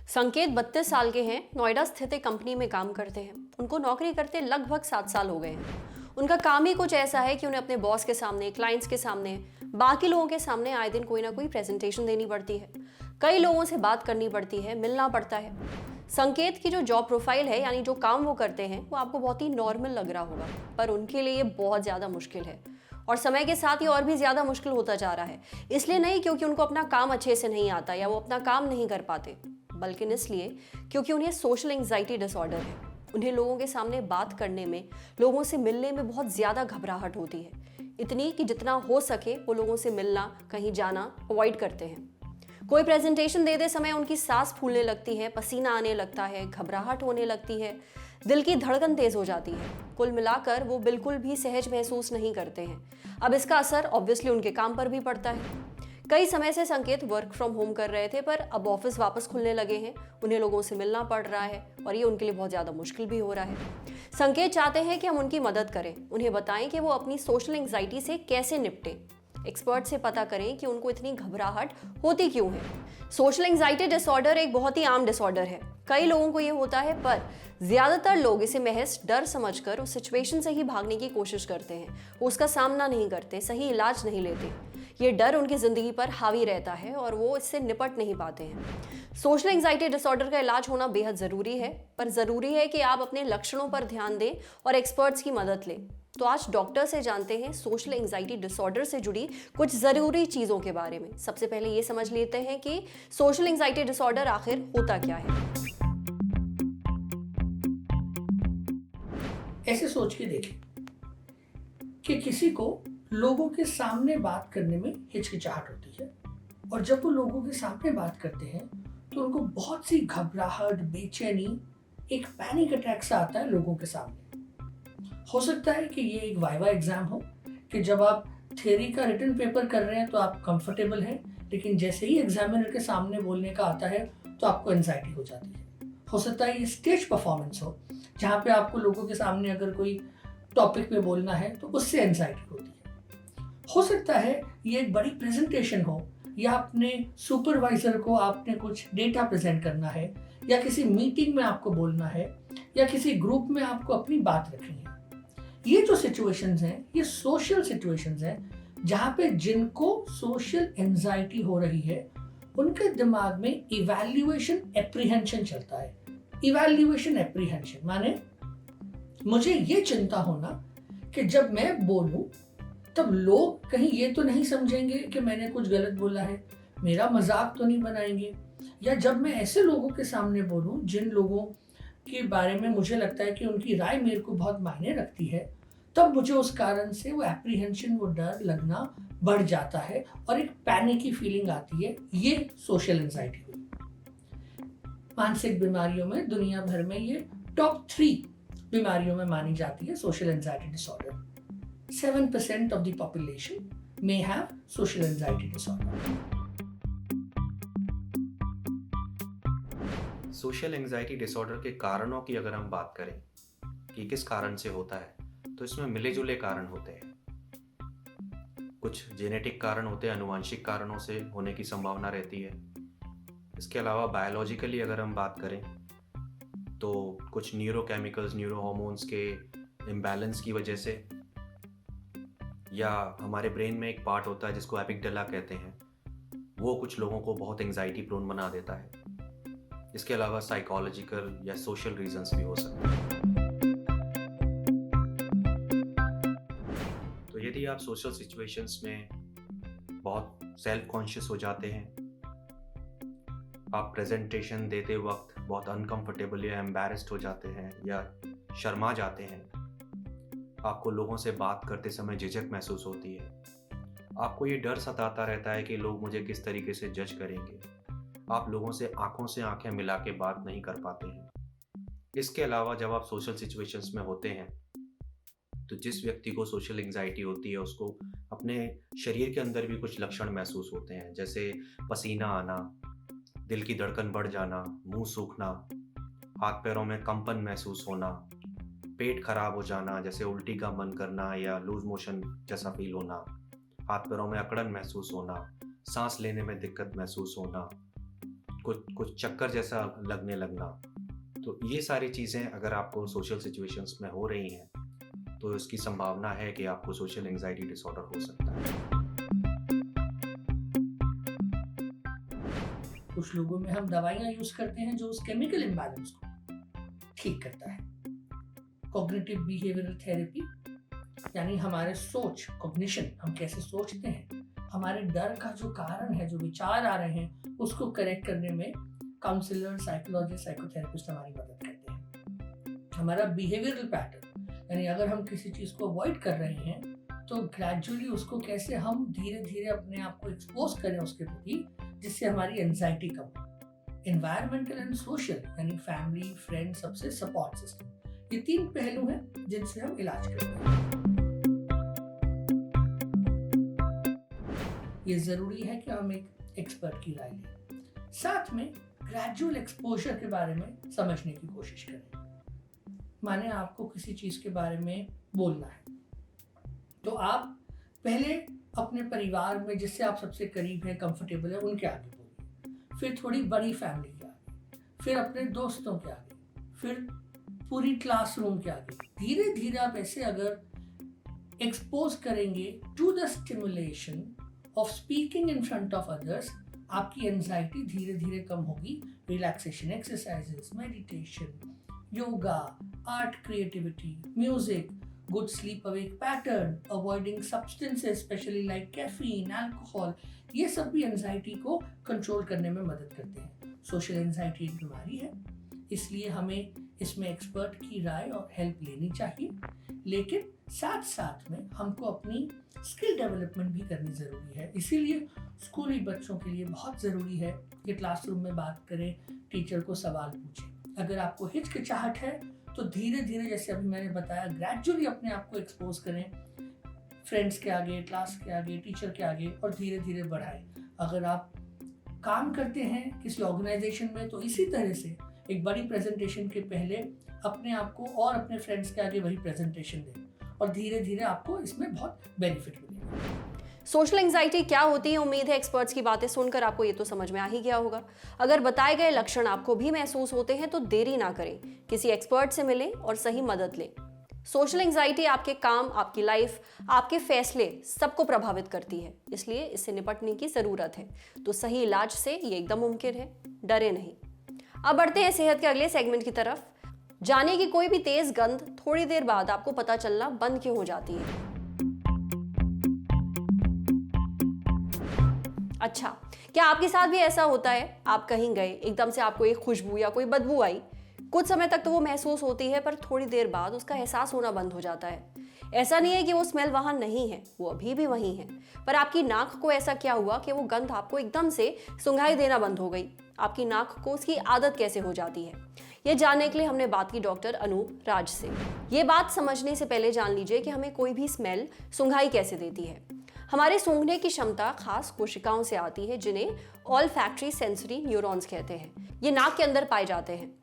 संकेत 32 साल के हैं, नोएडा स्थित एक कंपनी में काम करते हैं। उनको नौकरी करते लगभग 7 साल हो गए हैं। उनका काम ही कुछ ऐसा है कि उन्हें अपने बॉस के सामने, क्लाइंट्स के सामने, बाकी लोगों के सामने आए दिन कोई ना कोई प्रेजेंटेशन देनी पड़ती है। कई लोगों से बात करनी पड़ती है, मिलना पड़ता है। संकेत की जो जॉब प्रोफाइल है, यानी जो काम वो करते हैं, वो आपको बहुत ही नॉर्मल लग रहा होगा, पर उनके लिए ये बहुत ज़्यादा मुश्किल है। और समय के साथ ये और भी ज़्यादा मुश्किल होता जा रहा है। इसलिए नहीं क्योंकि उनको अपना काम अच्छे से नहीं आता या वो अपना काम नहीं कर पाते, बल्कि इसलिए क्योंकि उन्हें सोशल एंजाइटी डिसऑर्डर है। उन्हें लोगों के सामने बात करने में, लोगों से मिलने में बहुत ज़्यादा घबराहट होती है। इतनी कि जितना हो सके वो लोगों से मिलना, कहीं जाना अवॉइड करते हैं। कोई प्रेजेंटेशन देते समय उनकी सांस फूलने लगती है, पसीना आने लगता है, घबराहट होने लगती है, दिल की धड़कन तेज हो जाती है। कुल मिलाकर वो बिल्कुल भी सहज महसूस नहीं करते हैं। अब इसका असर ऑब्वियसली उनके काम पर भी पड़ता है। कई समय से संकेत वर्क फ्रॉम होम कर रहे थे, पर अब ऑफिस वापस खुलने लगे हैं। उन्हें लोगों से मिलना पड़ रहा है और ये उनके लिए बहुत ज़्यादा मुश्किल भी हो रहा है। संकेत चाहते हैं कि हम उनकी मदद करें, उन्हें बताएं कि वो अपनी सोशल एंजाइटी से कैसे निपटें। एक्सपर्ट से पता करें कि उनको इतनी घबराहट होती क्यों है। सोशल एंजाइटी डिसऑर्डर एक बहुत ही आम डिसऑर्डर है। कई लोगों को ये होता है, पर ज़्यादातर लोग इसे महज डर समझकर उस सिचुएशन से ही भागने की कोशिश करते हैं। वो उसका सामना नहीं करते, सही इलाज नहीं लेते। ये डर उनकी ज़िंदगी पर हावी रहता है और वो इससे निपट नहीं पाते हैं। सोशल एंजाइटी डिसऑर्डर का इलाज होना बेहद ज़रूरी है, पर ज़रूरी है कि आप अपने लक्षणों पर ध्यान दें और एक्सपर्ट्स की मदद लें। तो आज डॉक्टर से जानते हैं सोशल एंजाइटी डिसऑर्डर से जुड़ी कुछ ज़रूरी चीज़ों के बारे में। सबसे पहले ये समझ लेते हैं कि सोशल एंजाइटी डिसऑर्डर आखिर होता क्या है। ऐसे सोच के देखें कि किसी को लोगों के सामने बात करने में हिचकिचाहट होती है, और जब वो लोगों के सामने बात करते हैं तो उनको बहुत सी घबराहट, बेचैनी, एक पैनिक अटैक सा आता है लोगों के सामने। हो सकता है कि ये एक वाइवा एग्जाम हो, कि जब आप थ्योरी का रिटन पेपर कर रहे हैं तो आप कंफर्टेबल हैं, लेकिन जैसे ही एग्जामिनर के सामने बोलने का आता है तो आपको एंजाइटी हो जाती है। हो सकता है ये स्टेज परफॉर्मेंस हो, जहाँ पे आपको लोगों के सामने अगर कोई टॉपिक पे बोलना है तो उससे एंजाइटी होती है। हो सकता है ये एक बड़ी प्रेजेंटेशन हो, या अपने सुपरवाइजर को आपने कुछ डेटा प्रेजेंट करना है, या किसी मीटिंग में आपको बोलना है, या किसी ग्रुप में आपको अपनी बात रखनी है। ये जो सिचुएशंस हैं, ये सोशल सिचुएशंस हैं, जहाँ पे जिनको सोशल एंजाइटी हो रही है उनके दिमाग में इवैल्यूएशन एप्रीहेंशन चलता है। इवैल्यूएशन एप्रीहेंशन माने मुझे ये चिंता होना कि जब मैं बोलूं तब लोग कहीं ये तो नहीं समझेंगे कि मैंने कुछ गलत बोला है, मेरा मजाक तो नहीं बनाएंगे, या जब मैं ऐसे लोगों के सामने बोलूं जिन लोगों के बारे में मुझे लगता है कि उनकी राय मेरे को बहुत मायने रखती है, तब मुझे उस कारण से वो एप्रीहेंशन, वो डर लगना बढ़ जाता है और एक पैनिक की फीलिंग आती है। ये सोशल एंजाइटी हुई। मानसिक बीमारियों में दुनिया भर में ये टॉप 3 बीमारियों में मानी जाती है social anxiety disorder. 7% of the population may have social anxiety disorder. Social anxiety disorder के कारणों की अगर हम बात करें कि किस कारण से होता है, तो इसमें मिले जुले कारण होते हैं। कुछ जेनेटिक कारण होते हैं, अनुवांशिक कारणों से होने की संभावना रहती है। इसके अलावा बायोलॉजिकली अगर हम बात करें तो कुछ न्यूरोकेमिकल्स, न्यूरो हार्मोन्स के इम्बैलेंस की वजह से, या हमारे ब्रेन में एक पार्ट होता है जिसको एपिगडाला कहते हैं, वो कुछ लोगों को बहुत एंजाइटी प्रोन बना देता है। इसके अलावा साइकोलॉजिकल या सोशल रीजंस भी हो सकते हैं। तो यदि आप सोशल सिचुएशंस में बहुत सेल्फ कॉन्शियस हो जाते हैं, आप प्रेजेंटेशन देते वक्त बहुत अनकंफर्टेबल या एम्बैरेस्ड हो जाते हैं या शर्मा जाते हैं, आपको लोगों से बात करते समय झिझक महसूस होती है, आपको ये डर सताता रहता है कि लोग मुझे किस तरीके से जज करेंगे, आप लोगों से आंखों से आंखें मिला के बात नहीं कर पाते हैं। इसके अलावा जब आप सोशल सिचुएशंस में होते हैं तो जिस व्यक्ति को सोशल एंजाइटी होती है उसको अपने शरीर के अंदर भी कुछ लक्षण महसूस होते हैं, जैसे पसीना आना, दिल की धड़कन बढ़ जाना, मुंह सूखना, हाथ पैरों में कंपन महसूस होना, पेट खराब हो जाना, जैसे उल्टी का मन करना या लूज मोशन जैसा फील होना, हाथ पैरों में अकड़न महसूस होना, सांस लेने में दिक्कत महसूस होना, कुछ चक्कर जैसा लगने लगना, तो ये सारी चीज़ें अगर आपको सोशल सिचुएशंस में हो रही हैं तो इसकी संभावना है कि आपको सोशल एंजाइटी डिसऑर्डर हो सकता है। कुछ लोगों में हम दवाइयां यूज करते हैं जो उस केमिकल इम्बैलेंस को ठीक करता है। कॉग्निटिव बिहेवियरल थेरेपी यानी हमारे सोच, कॉग्निशन, हम कैसे सोचते हैं, हमारे डर का जो कारण है, जो विचार आ रहे हैं, उसको करेक्ट करने में काउंसलर, साइकोलॉजिस्ट, साइकोथेरेपिस्ट हमारी मदद करते हैं। हमारा बिहेवियरल पैटर्न यानी अगर हम किसी चीज को अवॉइड कर रहे हैं तो ग्रेजुअली उसको कैसे हम धीरे धीरे अपने आप को एक्सपोज करें उसके प्रति, जिससे हमारी एंजाइटी कम हो। एनवायरमेंटल एंड सोशल यानी फैमिली, फ्रेंड, सबसे सपोर्ट सिस्टम, ये 3 पहलू हैं जिनसे हम इलाज करते हैं। ये जरूरी है कि हम एक एक्सपर्ट की राय लें, साथ में ग्रेजुअल एक्सपोजर के बारे में समझने की कोशिश करें। माने आपको किसी चीज के बारे में बोलना है तो आप पहले अपने परिवार में जिससे आप सबसे करीब हैं, कंफर्टेबल है, उनके आगे बोलिए, फिर थोड़ी बड़ी फैमिली के आगे, फिर अपने दोस्तों के आगे, फिर पूरी क्लासरूम के आगे। धीरे धीरे आप ऐसे अगर एक्सपोज करेंगे to the stimulation of speaking in front of others, आपकी एंजाइटी धीरे धीरे कम होगी। Relaxation exercises, meditation, yoga, art, creativity, music, good sleep awake pattern, avoiding substances especially like caffeine, alcohol, ये सब भी एंजाइटी को कंट्रोल करने में मदद करते हैं। सोशल एंजाइटी एक बीमारी है, इसलिए हमें इसमें एक्सपर्ट की राय और हेल्प लेनी चाहिए, लेकिन साथ साथ में हमको अपनी स्किल डेवलपमेंट भी करनी ज़रूरी है। इसीलिए स्कूली बच्चों के लिए बहुत ज़रूरी है कि क्लासरूम में बात करें, टीचर को सवाल पूछें। अगर आपको हिचकिचाहट है तो धीरे धीरे, जैसे अभी मैंने बताया, ग्रेजुअली अपने आप को एक्सपोज करें फ्रेंड्स के आगे, क्लास के आगे, टीचर के आगे, और धीरे धीरे बढ़ाएं। अगर आप काम करते हैं किसी ऑर्गेनाइजेशन में तो इसी तरह से एक बड़ी प्रेजेंटेशन के पहले अपने आप को और अपने फ्रेंड्स के आगे वही प्रेजेंटेशन दें और धीरे धीरे आपको इसमें बहुत बेनिफिट मिलेगा। सोशल एंजाइटी क्या होती है? उम्मीद है एक्सपर्ट्स की बातें सुनकर आपको ये तो समझ में आ ही गया होगा। अगर बताए गए लक्षण आपको भी महसूस होते हैं तो देरी ना करें, किसी एक्सपर्ट से मिलें और सही मदद लें। सोशल एंजाइटी आपके काम, आपकी लाइफ, आपके फैसले सबको प्रभावित करती है, इसलिए इससे निपटने की जरूरत है। तो सही इलाज से ये एकदम मुमकिन है, डरे नहीं। अब बढ़ते हैं सेहत के अगले सेगमेंट की तरफ। जाने की कोई भी तेज गंध थोड़ी देर बाद आपको पता चलना बंद क्यों हो जाती है। अच्छा, क्या आपके साथ भी ऐसा होता है? आप कहीं गए, एकदम से आपको एक खुशबू या कोई बदबू आई, कुछ समय तक तो वो महसूस होती है, पर थोड़ी देर बाद उसका एहसास होना बंद हो जाता है। ऐसा नहीं है कि वो स्मेल वहां नहीं है, वो अभी भी वहीं है, पर आपकी नाक को ऐसा क्या हुआ कि वो गंध आपको एकदम से सुंघाई देना बंद हो गई। आपकी नाक को उसकी आदत कैसे हो जाती है, ये जानने के लिए हमने बात की डॉक्टर अनूप राज से। ये बात समझने से पहले जान लीजिए कि हमें कोई भी स्मेल सुंघाई कैसे देती है। हमारे सूंघने की क्षमता खास कोशिकाओं से आती है, जिन्हें ऑल्फैक्टरी सेंसरी न्यूरॉन्स कहते हैं। ये नाक के अंदर पाए जाते हैं।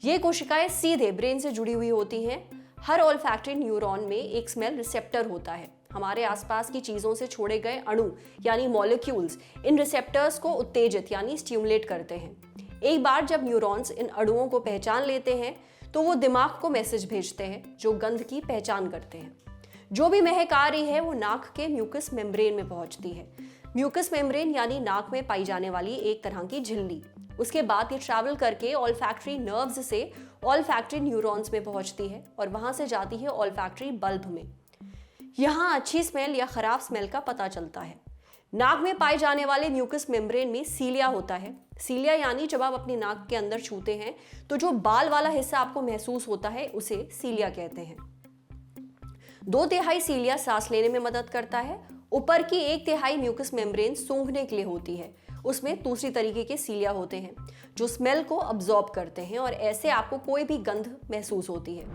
ये कोशिकाएं सीधे ब्रेन से जुड़ी हुई होती हैं। हर ऑल्फैक्टरी न्यूरॉन में एक स्मेल रिसेप्टर होता है। हमारे आसपास की चीजों से छोड़े गए अणु यानी मॉलिक्यूल्स इन रिसेप्टर्स को उत्तेजित यानी स्टिमुलेट करते हैं। एक बार जब न्यूरॉन्स इन अणुओं को पहचान लेते हैं तो वो दिमाग को मैसेज भेजते हैं जो गंध की पहचान करते हैं। जो भी महक आ रही है वो नाक के म्यूकस मेम्ब्रेन में पहुंचती है। म्यूकस मेम्ब्रेन यानी नाक में पाई जाने वाली एक तरह की झिल्ली। उसके बाद ये ट्रैवल करके ऑल्फैक्टरी नर्व्स से ऑल्फैक्टरी न्यूरॉन्स में पहुंचती है और वहां से जाती है ऑल्फैक्टरी बल्ब में। यहाँ अच्छी स्मेल या खराब स्मेल का पता चलता है। नाक में पाए जाने वाले म्यूकस मेम्ब्रेन में सीलिया होता है। सीलिया यानी जब आप अपनी नाक के अंदर छूते हैं तो जो बाल वाला हिस्सा आपको महसूस होता है उसे सीलिया कहते हैं। 2/3 सीलिया सांस लेने में मदद करता है। ऊपर की 1/3 म्यूकस मेम्ब्रेन सूंघने के लिए होती है। उसमें दूसरी तरीके के सीलिया होते हैं जो स्मेल को अब्जॉर्ब करते हैं और ऐसे आपको कोई भी गंध महसूस होती है।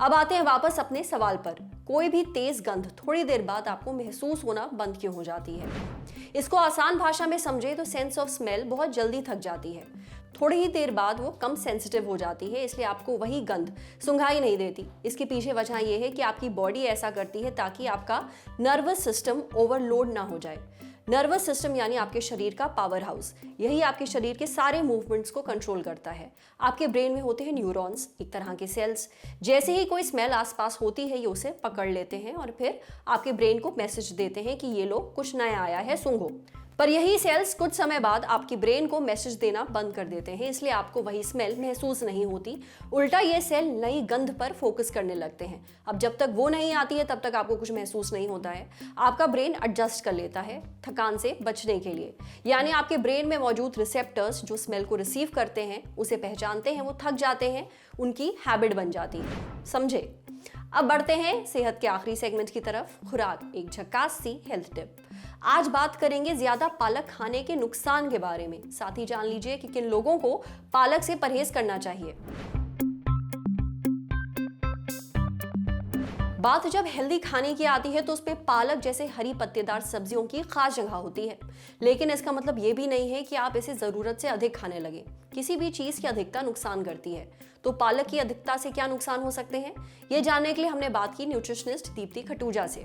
अब आते हैं वापस अपने सवाल पर। कोई भी तेज गंध थोड़ी देर बाद आपको महसूस होना बंद क्यों हो जाती है? इसको आसान भाषा में समझे तो सेंस ऑफ स्मेल बहुत जल्दी थक जाती है। थोड़ी ही देर बाद वो कम सेंसिटिव हो जाती है, इसलिए आपको वही गंध सुंघाई नहीं देती। इसके पीछे वजह यह है कि आपकी बॉडी ऐसा करती है ताकि आपका नर्वस सिस्टम ओवरलोड ना हो जाए। नर्वस सिस्टम यानी आपके शरीर का पावर हाउस, यही आपके शरीर के सारे मूवमेंट्स को कंट्रोल करता है। आपके ब्रेन में होते हैं न्यूरॉन्स, एक तरह के सेल्स। जैसे ही कोई स्मेल आसपास होती है ये उसे पकड़ लेते हैं और फिर आपके ब्रेन को मैसेज देते हैं कि ये लो कुछ नया आया है, सूंघो। पर यही सेल्स कुछ समय बाद आपकी ब्रेन को मैसेज देना बंद कर देते हैं, इसलिए आपको वही स्मेल महसूस नहीं होती। उल्टा ये सेल नई गंध पर फोकस करने लगते हैं। अब जब तक वो नहीं आती है तब तक आपको कुछ महसूस नहीं होता है। आपका ब्रेन एडजस्ट कर लेता है थकान से बचने के लिए। यानी आपके ब्रेन में मौजूद रिसेप्टर्स जो स्मेल को रिसीव करते हैं, उसे पहचानते हैं, वो थक जाते हैं, उनकी हैबिट बन जाती है। समझे? अब बढ़ते हैं सेहत के आखिरी सेगमेंट की तरफ, खुराक, एक झकास सी हेल्थ टिप। आज बात करेंगे ज्यादा पालक खाने के नुकसान के बारे में। साथ ही जान लीजिए कि किन लोगों को पालक से परहेज करना चाहिए। बात जब हेल्दी खाने की आती है तो उसमें पालक जैसे हरी पत्तेदार सब्जियों की खास जगह होती है, लेकिन इसका मतलब ये भी नहीं है कि आप इसे जरूरत से अधिक खाने लगे। किसी भी चीज की अधिकता नुकसान करती है, तो पालक की अधिकता से क्या नुकसान हो सकते हैं, ये जानने के लिए हमने बात की न्यूट्रिशनिस्ट दीप्ति खटूजा से।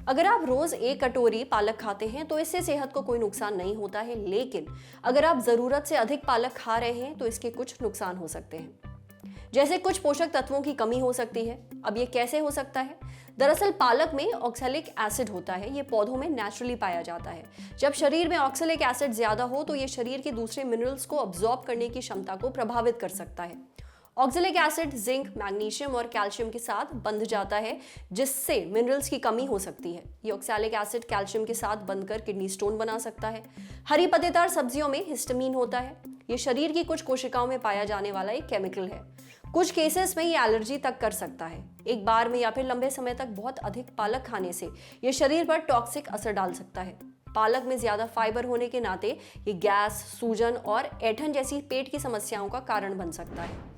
अगर आप रोज 1 कटोरी पालक खाते हैं तो इससे सेहत को कोई नुकसान नहीं होता है, लेकिन अगर आप जरूरत से अधिक पालक खा रहे हैं तो इसके कुछ नुकसान हो सकते हैं। जैसे कुछ पोषक तत्वों की कमी हो सकती है। अब ये कैसे हो सकता है? दरअसल पालक में ऑक्सैलिक एसिड होता है, ये पौधों में नेचुरली पाया जाता है। जब शरीर में ऑक्सैलिक एसिड ज्यादा हो तो ये शरीर के दूसरे मिनरल्स को अब्सॉर्ब करने की क्षमता को प्रभावित कर सकता है। ऑक्सैलिक एसिड जिंक, मैग्नीशियम और कैल्शियम के साथ बंध जाता है, जिससे मिनरल्स की कमी हो सकती है। ये ऑक्सैलिक एसिड कैल्शियम के साथ बंधकर किडनी स्टोन बना सकता है। हरी पत्तेदार सब्जियों में हिस्टामिन होता है, ये शरीर की कुछ कोशिकाओं में पाया जाने वाला एक केमिकल है। कुछ केसेस में ये एलर्जी तक कर सकता है। एक बार में या फिर लंबे समय तक बहुत अधिक पालक खाने से ये शरीर पर टॉक्सिक असर डाल सकता है। पालक में ज्यादा फाइबर होने के नाते ये गैस, सूजन और ऐंठन जैसी पेट की समस्याओं का कारण बन सकता है।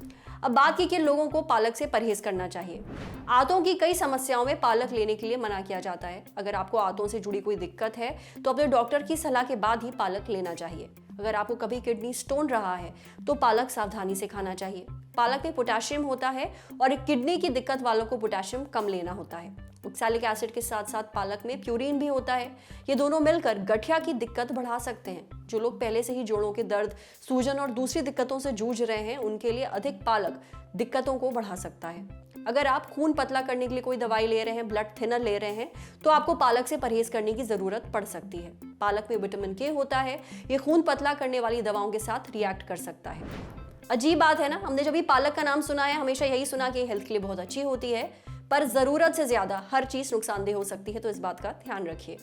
अब बात की किन लोगों को पालक से परहेज करना चाहिए। आंतों की कई समस्याओं में पालक लेने के लिए मना किया जाता है। अगर आपको आंतों से जुड़ी कोई दिक्कत है तो अपने डॉक्टर की सलाह के बाद ही पालक लेना चाहिए। अगर आपको कभी किडनी स्टोन रहा है तो पालक सावधानी से खाना चाहिए। पालक में पोटेशियम होता है और किडनी की दिक्कत वालों को पोटेशियम कम लेना होता है। ऑक्सैलिक एसिड के साथ साथ पालक में प्यूरिन भी होता है। ये दोनों मिलकर गठिया की दिक्कत बढ़ा सकते हैं। जो लोग पहले से ही जोड़ों के दर्द, सूजन और दूसरी दिक्कतों से जूझ रहे हैं, उनके लिए अधिक पालक दिक्कतों को बढ़ा सकता है। अगर आप खून पतला करने के लिए कोई दवाई ले रहे हैं, ब्लड थिनर ले रहे हैं, तो आपको पालक से परहेज करने की जरूरत पड़ सकती है। पालक में विटामिन के होता है, ये खून पतला करने वाली दवाओं के साथ रिएक्ट कर सकता है। अजीब बात है ना, हमने जब भी पालक का नाम सुना है हमेशा यही सुना कि हेल्थ के लिए बहुत अच्छी होती है, पर जरूरत से ज्यादा हर चीज नुकसानदेह हो सकती है, तो इस बात का ध्यान रखिए।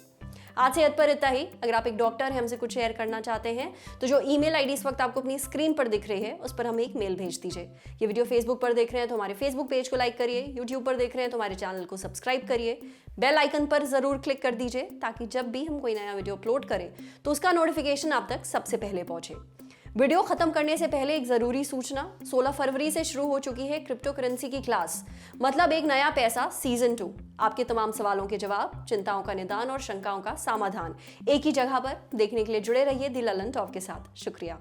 आज सेहत पर इतना ही। अगर आप एक डॉक्टर हैं, हमसे कुछ शेयर करना चाहते हैं तो जो ईमेल आईडी इस वक्त आपको अपनी स्क्रीन पर दिख रही है उस पर हमें एक मेल भेज दीजिए। ये वीडियो फेसबुक पर देख रहे हैं तो हमारे फेसबुक पेज को लाइक करिए, यूट्यूब पर देख रहे हैं तो हमारे चैनल को सब्सक्राइब करिए, बेल आइकन पर जरूर क्लिक कर दीजिए ताकि जब भी हम कोई नया वीडियो अपलोड करें तो उसका नोटिफिकेशन आप तक सबसे पहले पहुंचे। वीडियो खत्म करने से पहले एक जरूरी सूचना, 16 फरवरी से शुरू हो चुकी है क्रिप्टो करेंसी की क्लास, मतलब एक नया पैसा सीजन 2। आपके तमाम सवालों के जवाब, चिंताओं का निदान और शंकाओं का समाधान एक ही जगह पर। देखने के लिए जुड़े रहिए दी ललन टॉप के साथ। शुक्रिया।